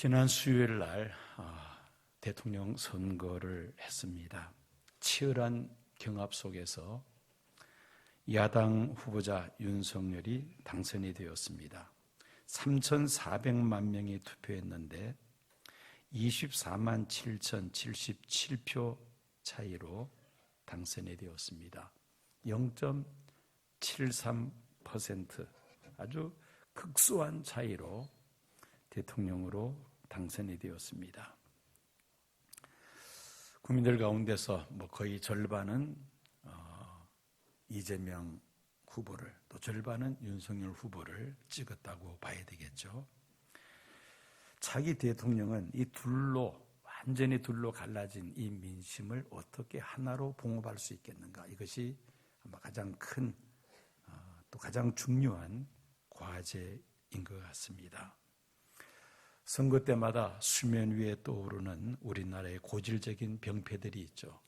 지난 수요일 날 대통령 선거를 했습니다. 치열한 경합 속에서 야당 후보자 윤석열이 당선이 되었습니다. 3,400만 명이 투표했는데 24만 7,077표 차이로 당선이 되었습니다. 0.73% 아주 극소한 차이로 대통령으로 당선이 되었습니다. 국민들 가운데서 거의 절반은 이재명 후보를, 또 절반은 윤석열 후보를 찍었다고 봐야 되겠죠. 차기 대통령은 이 완전히 둘로 갈라진 이 민심을 어떻게 하나로 봉합할 수 있겠는가, 이것이 아마 가장 큰, 또 가장 중요한 과제인 것 같습니다. 선거 때마다 수면 위에 떠오르는 우리나라의 고질적인 병폐들이 있죠.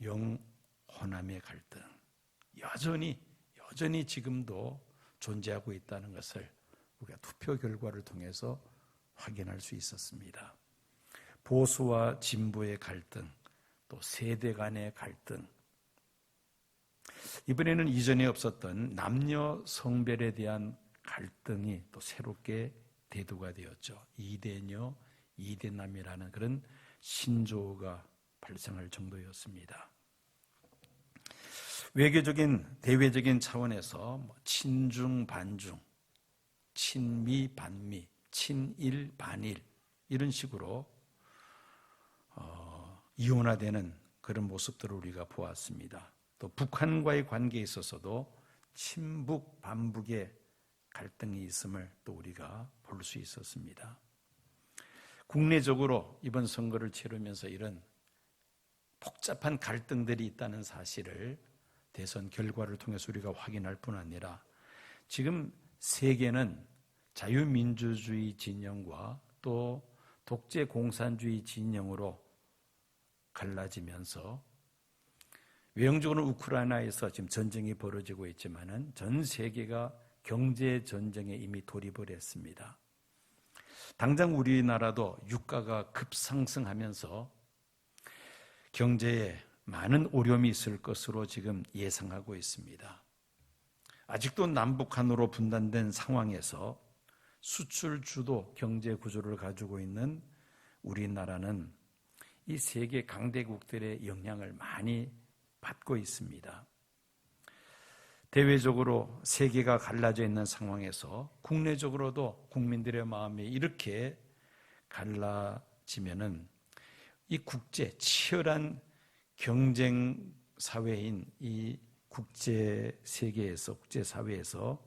영호남의 갈등, 여전히 지금도 존재하고 있다는 것을 우리가 투표 결과를 통해서 확인할 수 있었습니다. 보수와 진보의 갈등, 또 세대 간의 갈등, 이번에는 이전에 없었던 남녀 성별에 대한 갈등이 또 새롭게 대두가 되었죠. 이대녀, 이대남이라는 그런 신조어가 발생할 정도였습니다. 외교적인, 대외적인 차원에서 친중, 반중, 친미, 반미, 친일, 반일, 이런 식으로 이원화되는 그런 모습들을 우리가 보았습니다. 또 북한과의 관계에 있어서도 친북, 반북의 갈등이 있음을 또 우리가 볼 수 있었습니다. 국내적으로 이번 선거를 치르면서 이런 복잡한 갈등들이 있다는 사실을 대선 결과를 통해서 우리가 확인할 뿐 아니라 지금 세계는 자유민주주의 진영과 또 독재 공산주의 진영으로 갈라지면서 외형적으로 우크라이나에서 지금 전쟁이 벌어지고 있지만은 전 세계가 경제 전쟁에 이미 돌입을 했습니다. 당장 우리나라도 유가가 급상승하면서 경제에 많은 어려움이 있을 것으로 지금 예상하고 있습니다. 아직도 남북한으로 분단된 상황에서 수출 주도 경제 구조를 가지고 있는 우리나라는 이 세계 강대국들의 영향을 많이 받고 있습니다. 대외적으로 세계가 갈라져 있는 상황에서 국내적으로도 국민들의 마음이 이렇게 갈라지면은 이 치열한 경쟁 사회인 이 국제 세계에서, 국제 사회에서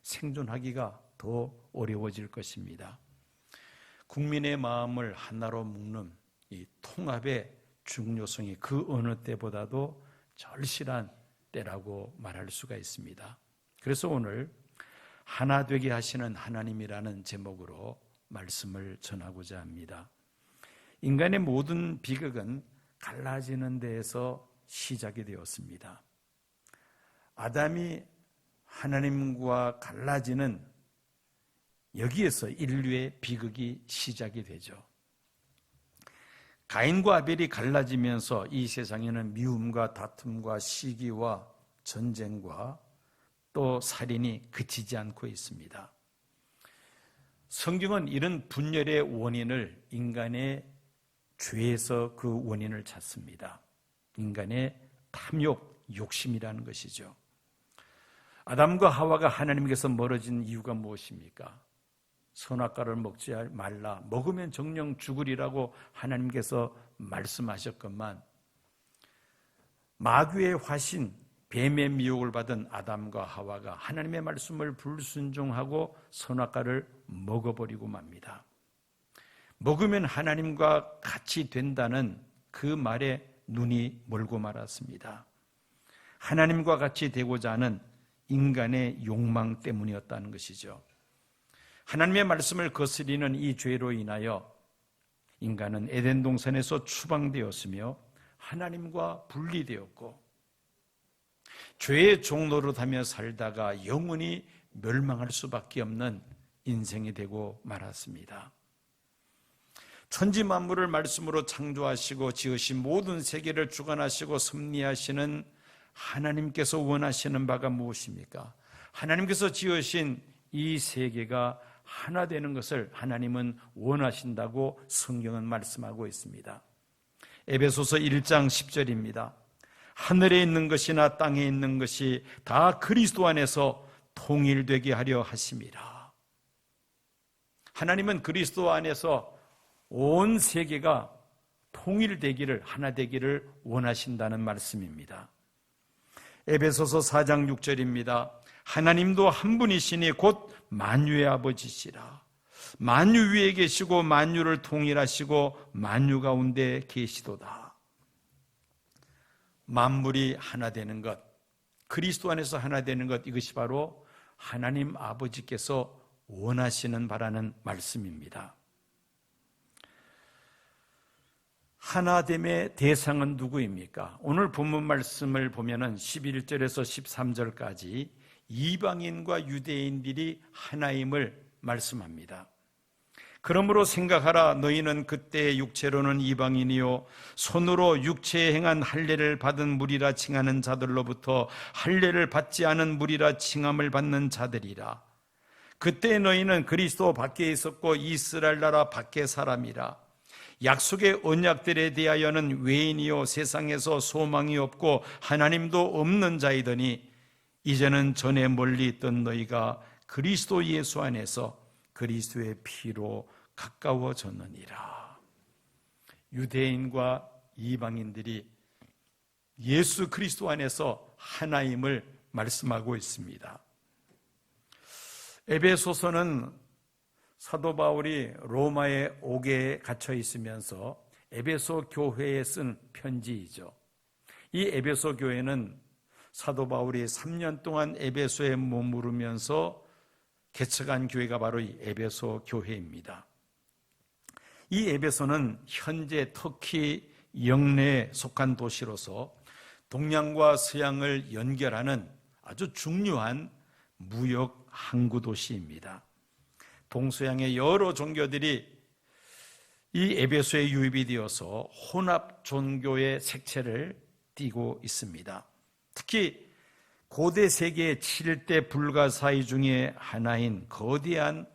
생존하기가 더 어려워질 것입니다. 국민의 마음을 하나로 묶는 이 통합의 중요성이 그 어느 때보다도 절실한 때라고 말할 수가 있습니다. 그래서 오늘 하나 되게 하시는 하나님이라는 제목으로 말씀을 전하고자 합니다. 인간의 모든 비극은 갈라지는 데에서 시작이 되었습니다. 아담이 하나님과 갈라지는 여기에서 인류의 비극이 시작이 되죠. 가인과 아벨이 갈라지면서 이 세상에는 미움과 다툼과 시기와 전쟁과 또 살인이 그치지 않고 있습니다. 성경은 이런 분열의 원인을 인간의 죄에서 그 원인을 찾습니다. 인간의 탐욕, 욕심이라는 것이죠. 아담과 하와가 하나님께서 멀어진 이유가 무엇입니까? 선악과를 먹지 말라, 먹으면 정령 죽으리라고 하나님께서 말씀하셨건만 마귀의 화신, 뱀의 미혹을 받은 아담과 하와가 하나님의 말씀을 불순종하고 선악과를 먹어버리고 맙니다. 먹으면 하나님과 같이 된다는 그 말에 눈이 멀고 말았습니다. 하나님과 같이 되고자 하는 인간의 욕망 때문이었다는 것이죠. 하나님의 말씀을 거스리는 이 죄로 인하여 인간은 에덴 동산에서 추방되었으며 하나님과 분리되었고 죄의 종노릇하며 살다가 영원히 멸망할 수밖에 없는 인생이 되고 말았습니다. 천지 만물을 말씀으로 창조하시고 지으신 모든 세계를 주관하시고 섭리하시는 하나님께서 원하시는 바가 무엇입니까? 하나님께서 지으신 이 세계가 하나 되는 것을 하나님은 원하신다고 성경은 말씀하고 있습니다. 에베소서 1장 10절입니다. 하늘에 있는 것이나 땅에 있는 것이 다 그리스도 안에서 통일되게 하려 하심이라. 하나님은 그리스도 안에서 온 세계가 통일되기를, 하나 되기를 원하신다는 말씀입니다. 에베소서 4장 6절입니다. 하나님도 한 분이시니 곧 만유의 아버지시라. 만유 위에 계시고 만유를 통일하시고 만유 가운데 계시도다. 만물이 하나 되는 것, 그리스도 안에서 하나 되는 것, 이것이 바로 하나님 아버지께서 원하시는 바라는 말씀입니다. 하나됨의 대상은 누구입니까? 오늘 본문 말씀을 보면은 11절에서 13절까지 이방인과 유대인들이 하나임을 말씀합니다. 그러므로 생각하라. 너희는 그때 육체로는 이방인이요 손으로 육체에 행한 할례를 받은 무리라 칭하는 자들로부터 할례를 받지 않은 무리라 칭함을 받는 자들이라. 그때 너희는 그리스도 밖에 있었고 이스라엘 나라 밖의 사람이라. 약속의 언약들에 대하여는 외인이요 세상에서 소망이 없고 하나님도 없는 자이더니 이제는 전에 멀리 있던 너희가 그리스도 예수 안에서 그리스도의 피로 가까워졌느니라. 유대인과 이방인들이 예수 그리스도 안에서 하나임을 말씀하고 있습니다. 에베소서는 사도 바울이 로마의 옥에 갇혀 있으면서 에베소 교회에 쓴 편지이죠. 이 에베소 교회는 사도 바울이 3년 동안 에베소에 머무르면서 개척한 교회가 바로 이 에베소 교회입니다. 이 에베소는 현재 터키 영내에 속한 도시로서 동양과 서양을 연결하는 아주 중요한 무역 항구 도시입니다. 동서양의 여러 종교들이 이 에베소에 유입이 되어서 혼합 종교의 색채를 띠고 있습니다. 특히 고대 세계의 7대 불가사의 중에 하나인 거대한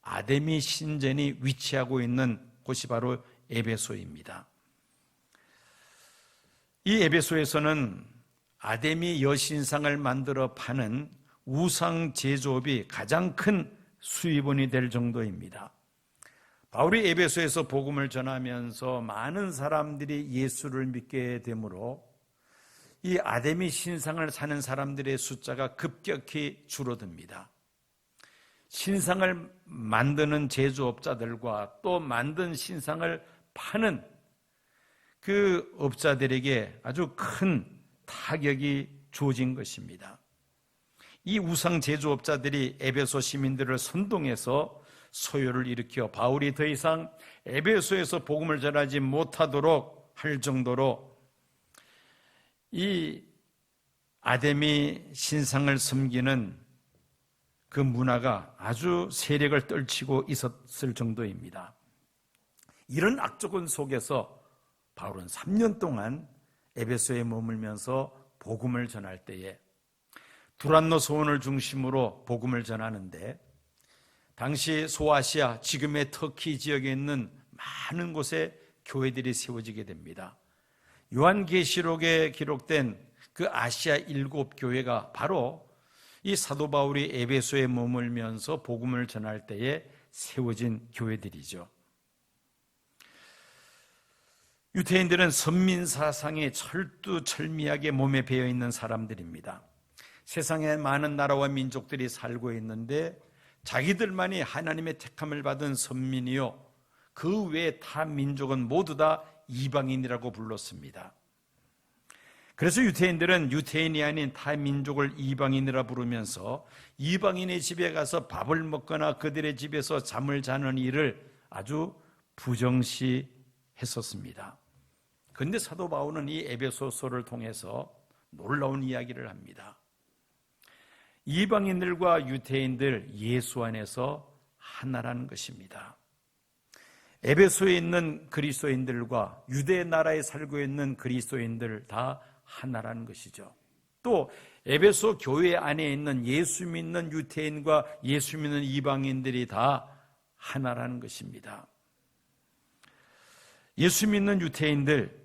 아데미 신전이 위치하고 있는 곳이 바로 에베소입니다. 이 에베소에서는 아데미 여신상을 만들어 파는 우상 제조업이 가장 큰 수입원이 될 정도입니다. 바울이 에베소에서 복음을 전하면서 많은 사람들이 예수를 믿게 되므로 이 아데미 신상을 사는 사람들의 숫자가 급격히 줄어듭니다. 신상을 만드는 제조업자들과 또 만든 신상을 파는 그 업자들에게 아주 큰 타격이 주어진 것입니다. 이 우상 제조업자들이 에베소 시민들을 선동해서 소요를 일으켜 바울이 더 이상 에베소에서 복음을 전하지 못하도록 할 정도로 이 아데미 신상을 섬기는 그 문화가 아주 세력을 떨치고 있었을 정도입니다. 이런 악조건 속에서 바울은 3년 동안 에베소에 머물면서 복음을 전할 때에 두란노 소원을 중심으로 복음을 전하는데 당시 소아시아, 지금의 터키 지역에 있는 많은 곳에 교회들이 세워지게 됩니다. 요한계시록에 기록된 그 아시아 7교회가 바로 이 사도 바울이 에베소에 머물면서 복음을 전할 때에 세워진 교회들이죠. 유대인들은 선민사상에 철두철미하게 몸에 배어있는 사람들입니다. 세상에 많은 나라와 민족들이 살고 있는데 자기들만이 하나님의 택함을 받은 선민이요 그 외의 타 민족은 모두 다 이방인이라고 불렀습니다. 그래서 유대인들은 유대인이 아닌 타 민족을 이방인이라 부르면서 이방인의 집에 가서 밥을 먹거나 그들의 집에서 잠을 자는 일을 아주 부정시했었습니다. 그런데 사도 바울은 이 에베소서를 통해서 놀라운 이야기를 합니다. 이방인들과 유대인들 예수 안에서 하나라는 것입니다. 에베소에 있는 그리스도인들과 유대 나라에 살고 있는 그리스도인들 다 하나라는 것이죠. 또 에베소 교회 안에 있는 예수 믿는 유대인과 예수 믿는 이방인들이 다 하나라는 것입니다. 예수 믿는 유대인들,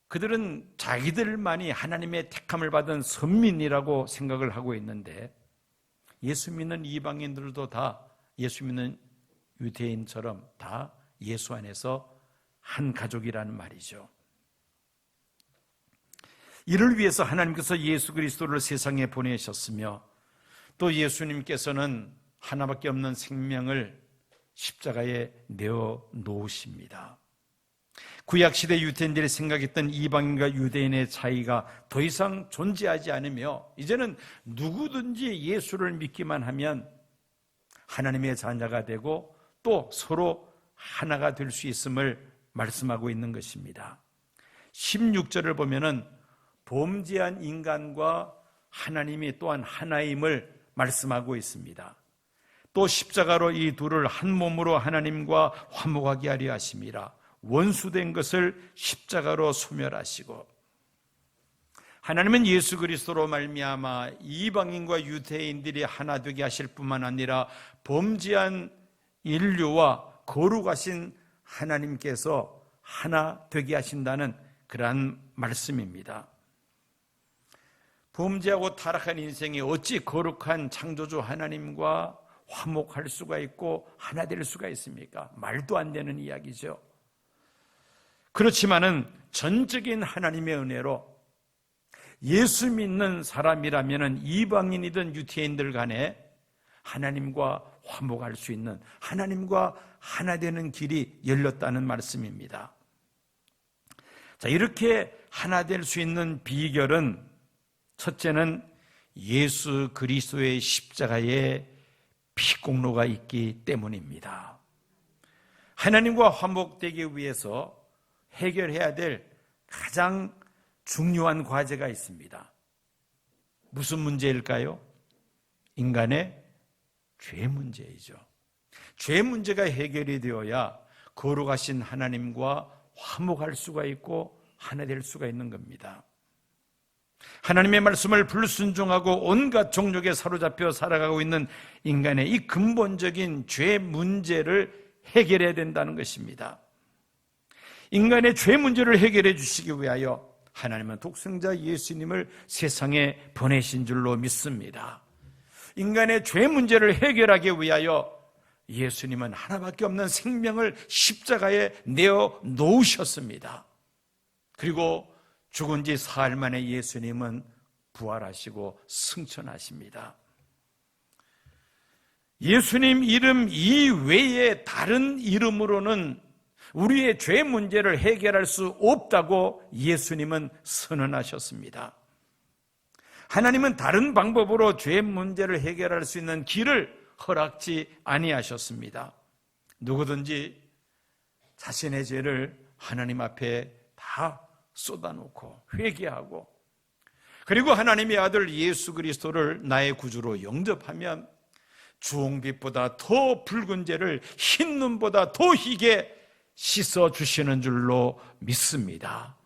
그들은 자기들만이 하나님의 택함을 받은 선민이라고 생각을 하고 있는데, 예수 믿는 이방인들도 다 예수 믿는 유대인처럼 다 예수 안에서 한 가족이라는 말이죠. 이를 위해서 하나님께서 예수 그리스도를 세상에 보내셨으며, 또 예수님께서는 하나밖에 없는 생명을 십자가에 내어 놓으십니다. 구약시대 유대인들이 생각했던 이방인과 유대인의 차이가 더 이상 존재하지 않으며, 이제는 누구든지 예수를 믿기만 하면 하나님의 자녀가 되고 또 서로 하나가 될 수 있음을 말씀하고 있는 것입니다. 16절을 보면은 범죄한 인간과 하나님이 또한 하나임을 말씀하고 있습니다. 또 십자가로 이 둘을 한 몸으로 하나님과 화목하게 하려 하심이라. 원수된 것을 십자가로 소멸하시고, 하나님은 예수 그리스도로 말미암아 이방인과 유대인들이 하나 되게 하실 뿐만 아니라 범죄한 인류와 거룩하신 하나님께서 하나 되게 하신다는 그러한 말씀입니다. 범죄하고 타락한 인생이 어찌 거룩한 창조주 하나님과 화목할 수가 있고 하나 될 수가 있습니까? 말도 안 되는 이야기죠. 그렇지만은 전적인 하나님의 은혜로 예수 믿는 사람이라면은 이방인이든 유대인들 간에 하나님과 화목할 수 있는, 하나님과 하나 되는 길이 열렸다는 말씀입니다. 자, 이렇게 하나 될 수 있는 비결은, 첫째는 예수 그리스도의 십자가에 피공로가 있기 때문입니다. 하나님과 화목되기 위해서 해결해야 될 가장 중요한 과제가 있습니다. 무슨 문제일까요? 인간의 죄 문제이죠. 죄 문제가 해결이 되어야 거룩하신 하나님과 화목할 수가 있고 하나 될 수가 있는 겁니다. 하나님의 말씀을 불순종하고 온갖 종족에 사로잡혀 살아가고 있는 인간의 이 근본적인 죄 문제를 해결해야 된다는 것입니다. 인간의 죄 문제를 해결해 주시기 위하여 하나님은 독생자 예수님을 세상에 보내신 줄로 믿습니다. 인간의 죄 문제를 해결하기 위하여 예수님은 하나밖에 없는 생명을 십자가에 내어 놓으셨습니다. 그리고 죽은 지 사흘 만에 예수님은 부활하시고 승천하십니다. 예수님 이름 이외에 다른 이름으로는 우리의 죄 문제를 해결할 수 없다고 예수님은 선언하셨습니다. 하나님은 다른 방법으로 죄 문제를 해결할 수 있는 길을 허락지 아니하셨습니다. 누구든지 자신의 죄를 하나님 앞에 다 쏟아놓고 회개하고, 그리고 하나님의 아들 예수 그리스도를 나의 구주로 영접하면 주홍빛보다 더 붉은 죄를 흰 눈보다 더 희게 씻어주시는 줄로 믿습니다.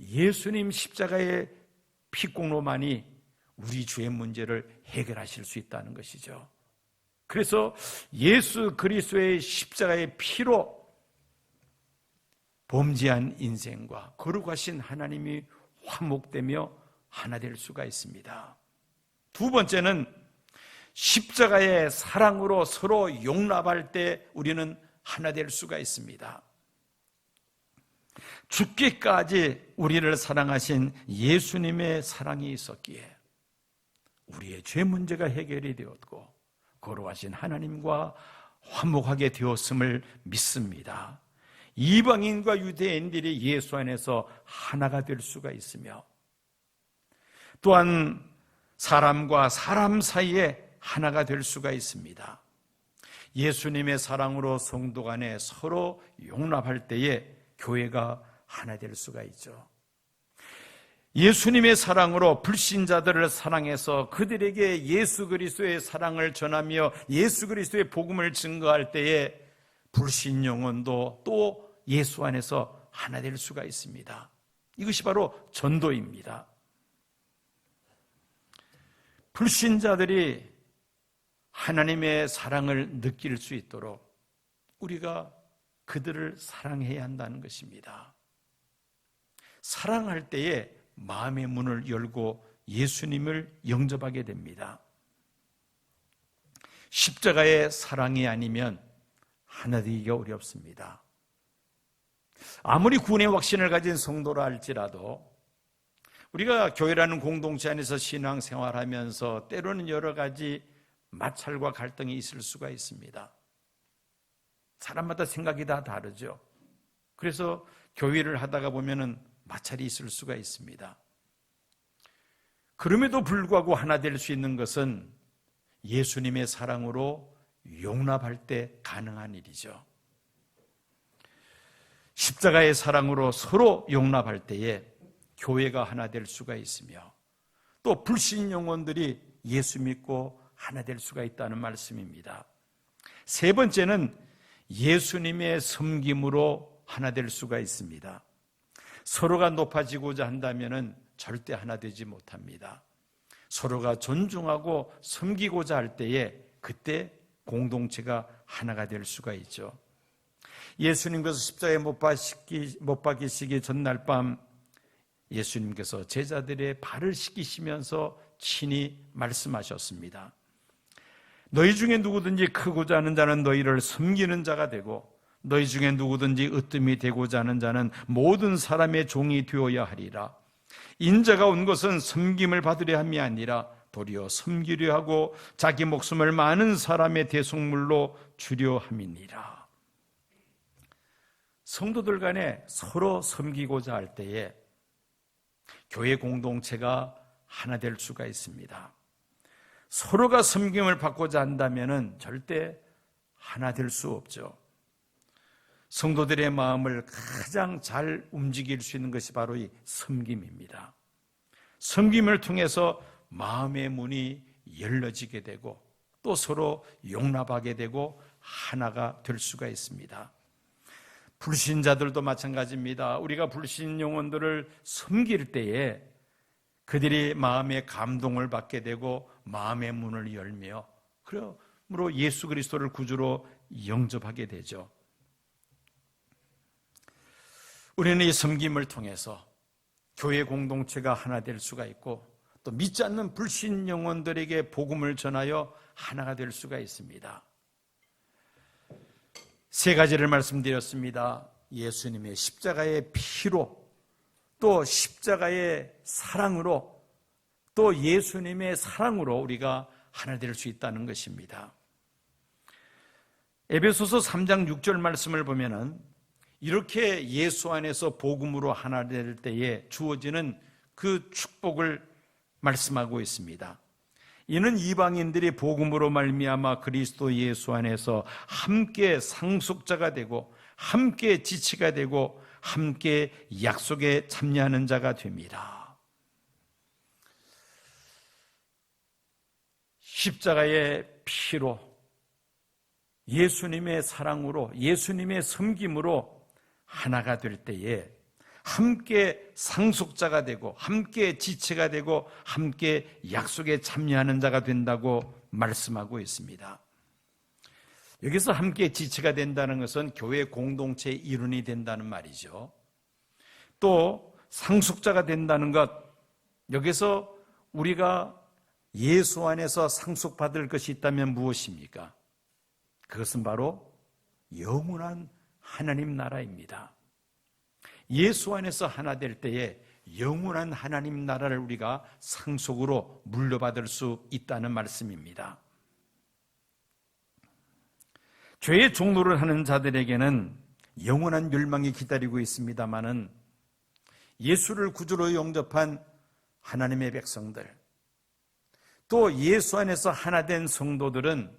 예수님 십자가의 피공로만이 우리 죄의 문제를 해결하실 수 있다는 것이죠. 그래서 예수 그리스도의 십자가의 피로 범죄한 인생과 거룩하신 하나님이 화목되며 하나 될 수가 있습니다. 두 번째는 십자가의 사랑으로 서로 용납할 때 우리는 하나 될 수가 있습니다. 죽기까지 우리를 사랑하신 예수님의 사랑이 있었기에 우리의 죄 문제가 해결이 되었고 거룩하신 하나님과 화목하게 되었음을 믿습니다. 이방인과 유대인들이 예수 안에서 하나가 될 수가 있으며, 또한 사람과 사람 사이에 하나가 될 수가 있습니다. 예수님의 사랑으로 성도 간에 서로 용납할 때에 교회가 하나 될 수가 있죠. 예수님의 사랑으로 불신자들을 사랑해서 그들에게 예수 그리스도의 사랑을 전하며 예수 그리스도의 복음을 증거할 때에 불신 영혼도 또 예수 안에서 하나 될 수가 있습니다. 이것이 바로 전도입니다. 불신자들이 하나님의 사랑을 느낄 수 있도록 우리가 그들을 사랑해야 한다는 것입니다. 사랑할 때에 마음의 문을 열고 예수님을 영접하게 됩니다. 십자가의 사랑이 아니면 하나 되기가 어렵습니다. 아무리 구원의 확신을 가진 성도라 할지라도 우리가 교회라는 공동체 안에서 신앙생활하면서 때로는 여러 가지 마찰과 갈등이 있을 수가 있습니다. 사람마다 생각이 다 다르죠. 그래서 교회를 하다가 보면은 마찰이 있을 수가 있습니다. 그럼에도 불구하고 하나 될 수 있는 것은 예수님의 사랑으로 용납할 때 가능한 일이죠. 십자가의 사랑으로 서로 용납할 때에 교회가 하나 될 수가 있으며 또 불신 영혼들이 예수 믿고 하나 될 수가 있다는 말씀입니다. 세 번째는 예수님의 섬김으로 하나 될 수가 있습니다. 서로가 높아지고자 한다면 절대 하나 되지 못합니다. 서로가 존중하고 섬기고자 할 때에 그때 공동체가 하나가 될 수가 있죠. 예수님께서 십자가에 못 박히시기 전날 밤 예수님께서 제자들의 발을 씻기시면서 친히 말씀하셨습니다. 너희 중에 누구든지 크고자 하는 자는 너희를 섬기는 자가 되고 너희 중에 누구든지 으뜸이 되고자 하는 자는 모든 사람의 종이 되어야 하리라. 인자가 온 것은 섬김을 받으려 함이 아니라 도리어 섬기려 하고 자기 목숨을 많은 사람의 대속물로 주려 함이니라. 성도들 간에 서로 섬기고자 할 때에 교회 공동체가 하나 될 수가 있습니다. 서로가 섬김을 받고자 한다면 절대 하나 될 수 없죠. 성도들의 마음을 가장 잘 움직일 수 있는 것이 바로 이 섬김입니다. 섬김을 통해서 마음의 문이 열려지게 되고 또 서로 용납하게 되고 하나가 될 수가 있습니다. 불신자들도 마찬가지입니다. 우리가 불신 영혼들을 섬길 때에 그들이 마음의 감동을 받게 되고 마음의 문을 열며 그러므로 예수 그리스도를 구주로 영접하게 되죠. 우리는 이 섬김을 통해서 교회 공동체가 하나 될 수가 있고 또 믿지 않는 불신 영혼들에게 복음을 전하여 하나가 될 수가 있습니다. 세 가지를 말씀드렸습니다. 예수님의 십자가의 피로 또 십자가의 사랑으로 또 예수님의 사랑으로 우리가 하나 될 수 있다는 것입니다. 에베소서 3장 6절 말씀을 보면은 이렇게 예수 안에서 복음으로 하나 될 때에 주어지는 그 축복을 말씀하고 있습니다. 이는 이방인들이 복음으로 말미암아 그리스도 예수 안에서 함께 상속자가 되고 함께 지체가 되고 함께 약속에 참여하는 자가 됩니다. 십자가의 피로 예수님의 사랑으로 예수님의 섬김으로 하나가 될 때에 함께 상속자가 되고 함께 지체가 되고 함께 약속에 참여하는 자가 된다고 말씀하고 있습니다. 여기서 함께 지체가 된다는 것은 교회 공동체의 일원이 된다는 말이죠. 또 상속자가 된다는 것, 여기서 우리가 예수 안에서 상속받을 것이 있다면 무엇입니까? 그것은 바로 영원한 하나님 나라입니다. 예수 안에서 하나 될 때에 영원한 하나님 나라를 우리가 상속으로 물려받을 수 있다는 말씀입니다. 죄의 종노를 하는 자들에게는 영원한 멸망이 기다리고 있습니다마는 예수를 구주로 영접한 하나님의 백성들, 또 예수 안에서 하나 된 성도들은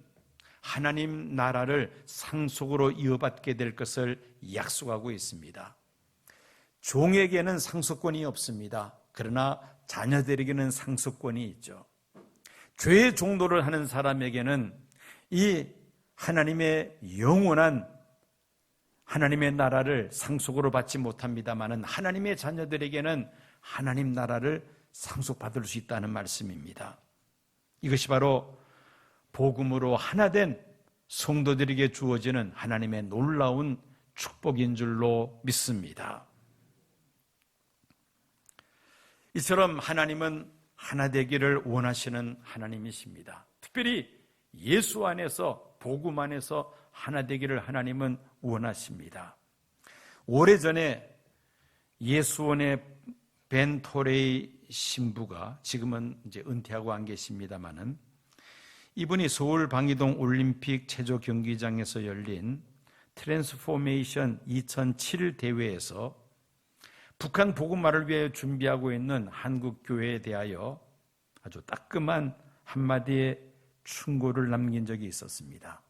하나님 나라를 상속으로 이어받게 될 것을 약속하고 있습니다. 종에게는 상속권이 없습니다. 그러나 자녀들에게는 상속권이 있죠. 죄의 종노를 하는 사람에게는 이 하나님의 영원한 하나님의 나라를 상속으로 받지 못합니다마는 하나님의 자녀들에게는 하나님 나라를 상속받을 수 있다는 말씀입니다. 이것이 바로 복음으로 하나된 성도들에게 주어지는 하나님의 놀라운 축복인 줄로 믿습니다. 이처럼 하나님은 하나 되기를 원하시는 하나님이십니다. 특별히 예수 안에서, 복음 안에서 하나 되기를 하나님은 원하십니다. 오래전에 예수원의 벤 토레이 신부가, 지금은 이제 은퇴하고 안 계십니다마는, 이분이 서울 방이동 올림픽 체조 경기장에서 열린 트랜스포메이션 2007 대회에서 북한 복음화를 위해 준비하고 있는 한국 교회에 대하여 아주 따끔한 한마디의 충고를 남긴 적이 있었습니다.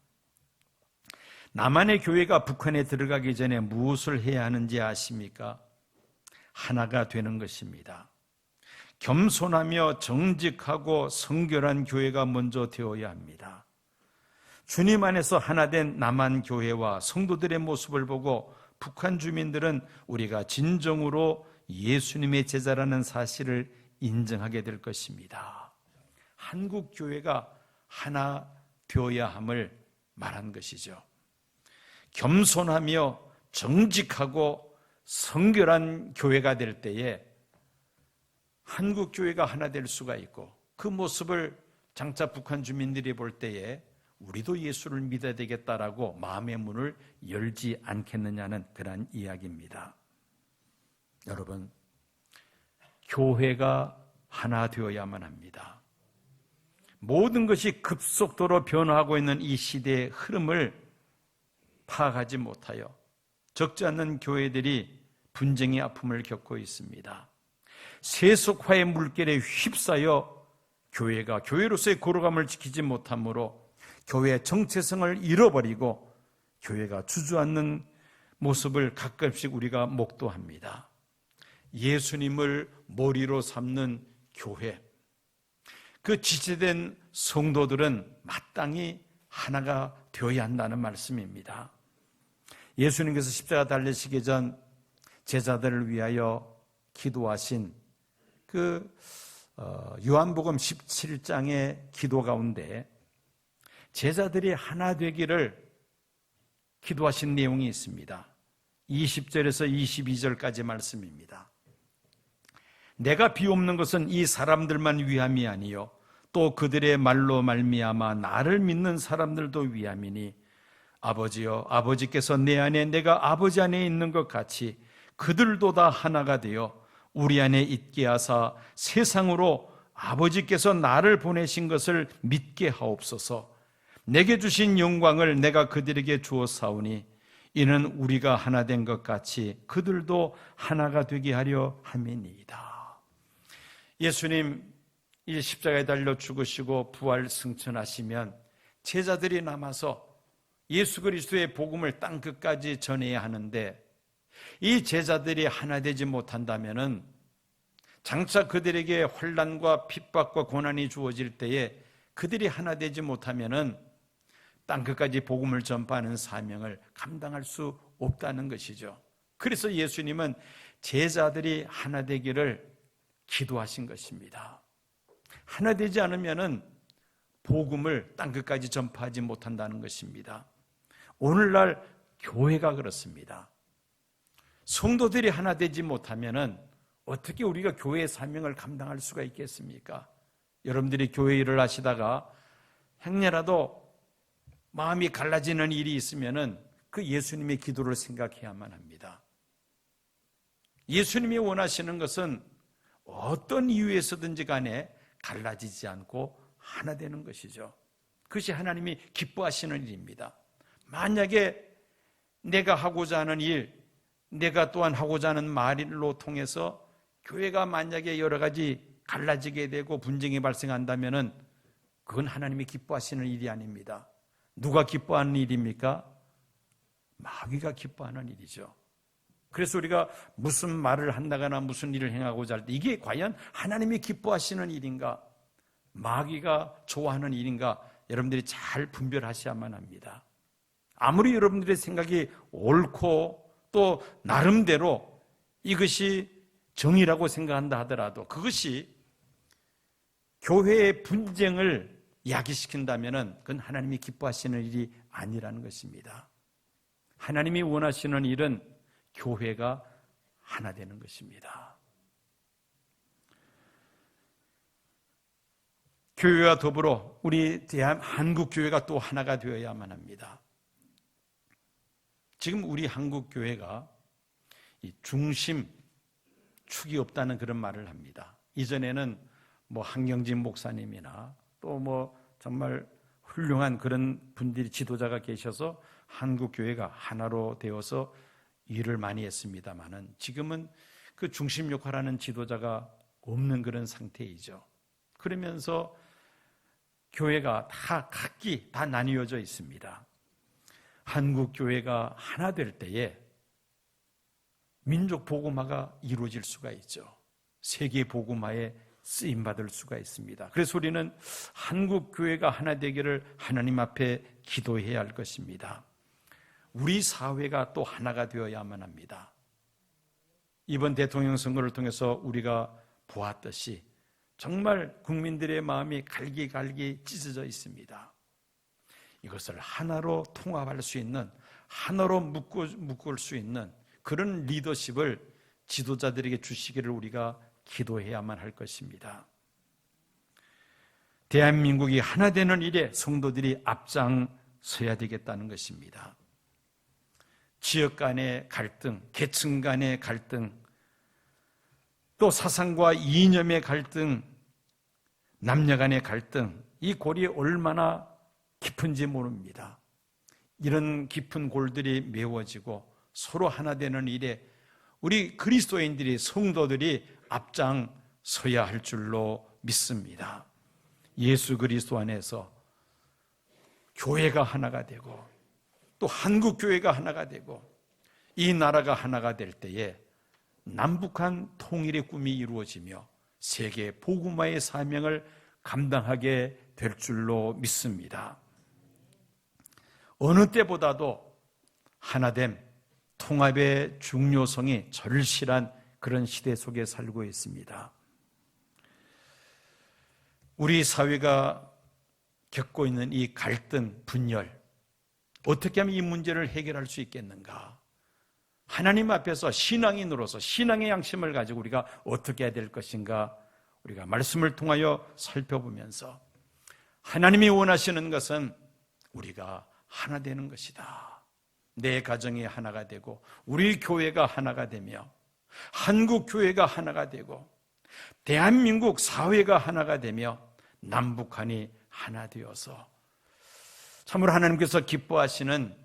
남한의 교회가 북한에 들어가기 전에 무엇을 해야 하는지 아십니까? 하나가 되는 것입니다. 겸손하며 정직하고 성결한 교회가 먼저 되어야 합니다. 주님 안에서 하나된 남한 교회와 성도들의 모습을 보고 북한 주민들은 우리가 진정으로 예수님의 제자라는 사실을 인정하게 될 것입니다. 한국 교회가 하나 되어야 함을 말한 것이죠. 겸손하며 정직하고 성결한 교회가 될 때에 한국 교회가 하나 될 수가 있고, 그 모습을 장차 북한 주민들이 볼 때에 우리도 예수를 믿어야 되겠다라고 마음의 문을 열지 않겠느냐는 그런 이야기입니다. 여러분, 교회가 하나 되어야만 합니다. 모든 것이 급속도로 변화하고 있는 이 시대의 흐름을 파악하지 못하여 적지 않는 교회들이 분쟁의 아픔을 겪고 있습니다. 세속화의 물결에 휩싸여 교회가 교회로서의 거룩함을 지키지 못함으로 교회의 정체성을 잃어버리고 교회가 주저앉는 모습을 가끔씩 우리가 목도합니다. 예수님을 머리로 삼는 교회, 그 지체된 성도들은 마땅히 하나가 되어야 한다는 말씀입니다. 예수님께서 십자가 달리시기 전 제자들을 위하여 기도하신 그 요한복음 17장의 기도 가운데 제자들이 하나 되기를 기도하신 내용이 있습니다. 20절에서 22절까지 말씀입니다. 내가 비옵는 것은 이 사람들만 위함이 아니요 또 그들의 말로 말미암아 나를 믿는 사람들도 위함이니 아버지여, 아버지께서 내 안에 내가 아버지 안에 있는 것 같이 그들도 다 하나가 되어 우리 안에 있게 하사 세상으로 아버지께서 나를 보내신 것을 믿게 하옵소서. 내게 주신 영광을 내가 그들에게 주었사오니 이는 우리가 하나 된 것 같이 그들도 하나가 되게 하려 함이니이다. 예수님 이 십자가에 달려 죽으시고 부활 승천하시면 제자들이 남아서 예수 그리스도의 복음을 땅 끝까지 전해야 하는데, 이 제자들이 하나 되지 못한다면은 장차 그들에게 환난과 핍박과 고난이 주어질 때에 그들이 하나 되지 못하면은 땅 끝까지 복음을 전파하는 사명을 감당할 수 없다는 것이죠. 그래서 예수님은 제자들이 하나 되기를 기도하신 것입니다. 하나 되지 않으면은 복음을 땅 끝까지 전파하지 못한다는 것입니다. 오늘날 교회가 그렇습니다. 성도들이 하나 되지 못하면은 어떻게 우리가 교회의 사명을 감당할 수가 있겠습니까? 여러분들이 교회 일을 하시다가 행여라도 마음이 갈라지는 일이 있으면은 그 예수님의 기도를 생각해야만 합니다. 예수님이 원하시는 것은 어떤 이유에서든지 간에 갈라지지 않고 하나 되는 것이죠. 그것이 하나님이 기뻐하시는 일입니다. 만약에 내가 하고자 하는 일, 내가 또한 하고자 하는 말로 통해서 교회가 만약에 여러 가지 갈라지게 되고 분쟁이 발생한다면은 그건 하나님이 기뻐하시는 일이 아닙니다. 누가 기뻐하는 일입니까? 마귀가 기뻐하는 일이죠. 그래서 우리가 무슨 말을 한다거나 무슨 일을 행하고자 할 때 이게 과연 하나님이 기뻐하시는 일인가, 마귀가 좋아하는 일인가, 여러분들이 잘 분별하셔야만 합니다. 아무리 여러분들의 생각이 옳고 또 나름대로 이것이 정의라고 생각한다 하더라도 그것이 교회의 분쟁을 야기시킨다면 그건 하나님이 기뻐하시는 일이 아니라는 것입니다. 하나님이 원하시는 일은 교회가 하나 되는 것입니다. 교회와 더불어 우리 한국 교회가 또 하나가 되어야만 합니다. 지금 우리 한국 교회가 이 중심, 축이 없다는 그런 말을 합니다. 이전에는 한경진 목사님이나 또 정말 훌륭한 그런 분들이 지도자가 계셔서 한국 교회가 하나로 되어서 일을 많이 했습니다만은 지금은 그 중심 역할하는 지도자가 없는 그런 상태이죠. 그러면서 교회가 다 각기 다 나뉘어져 있습니다. 한국 교회가 하나 될 때에 민족 복음화가 이루어질 수가 있죠. 세계 복음화에 쓰임 받을 수가 있습니다. 그래서 우리는 한국 교회가 하나 되기를 하나님 앞에 기도해야 할 것입니다. 우리 사회가 또 하나가 되어야만 합니다. 이번 대통령 선거를 통해서 우리가 보았듯이 정말 국민들의 마음이 갈기갈기 찢어져 있습니다. 이것을 하나로 통합할 수 있는, 하나로 묶을 수 있는 그런 리더십을 지도자들에게 주시기를 우리가 기도해야만 할 것입니다. 대한민국이 하나 되는 일에 성도들이 앞장서야 되겠다는 것입니다. 지역 간의 갈등, 계층 간의 갈등, 또 사상과 이념의 갈등, 남녀 간의 갈등, 이 골이 얼마나 깊은지 모릅니다. 이런 깊은 골들이 메워지고 서로 하나 되는 일에 우리 그리스도인들이, 성도들이 앞장서야 할 줄로 믿습니다. 예수 그리스도 안에서 교회가 하나가 되고 또 한국 교회가 하나가 되고 이 나라가 하나가 될 때에 남북한 통일의 꿈이 이루어지며 세계 복음화의 사명을 감당하게 될 줄로 믿습니다. 어느 때보다도 하나됨, 통합의 중요성이 절실한 그런 시대 속에 살고 있습니다. 우리 사회가 겪고 있는 이 갈등, 분열, 어떻게 하면 이 문제를 해결할 수 있겠는가? 하나님 앞에서 신앙인으로서 신앙의 양심을 가지고 우리가 어떻게 해야 될 것인가? 우리가 말씀을 통하여 살펴보면서 하나님이 원하시는 것은 우리가 하나 되는 것이다. 내 가정이 하나가 되고 우리 교회가 하나가 되며 한국 교회가 하나가 되고 대한민국 사회가 하나가 되며 남북한이 하나 되어서 참으로 하나님께서 기뻐하시는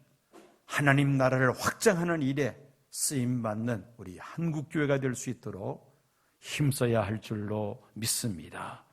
하나님 나라를 확장하는 일에 쓰임받는 우리 한국 교회가 될 수 있도록 힘써야 할 줄로 믿습니다.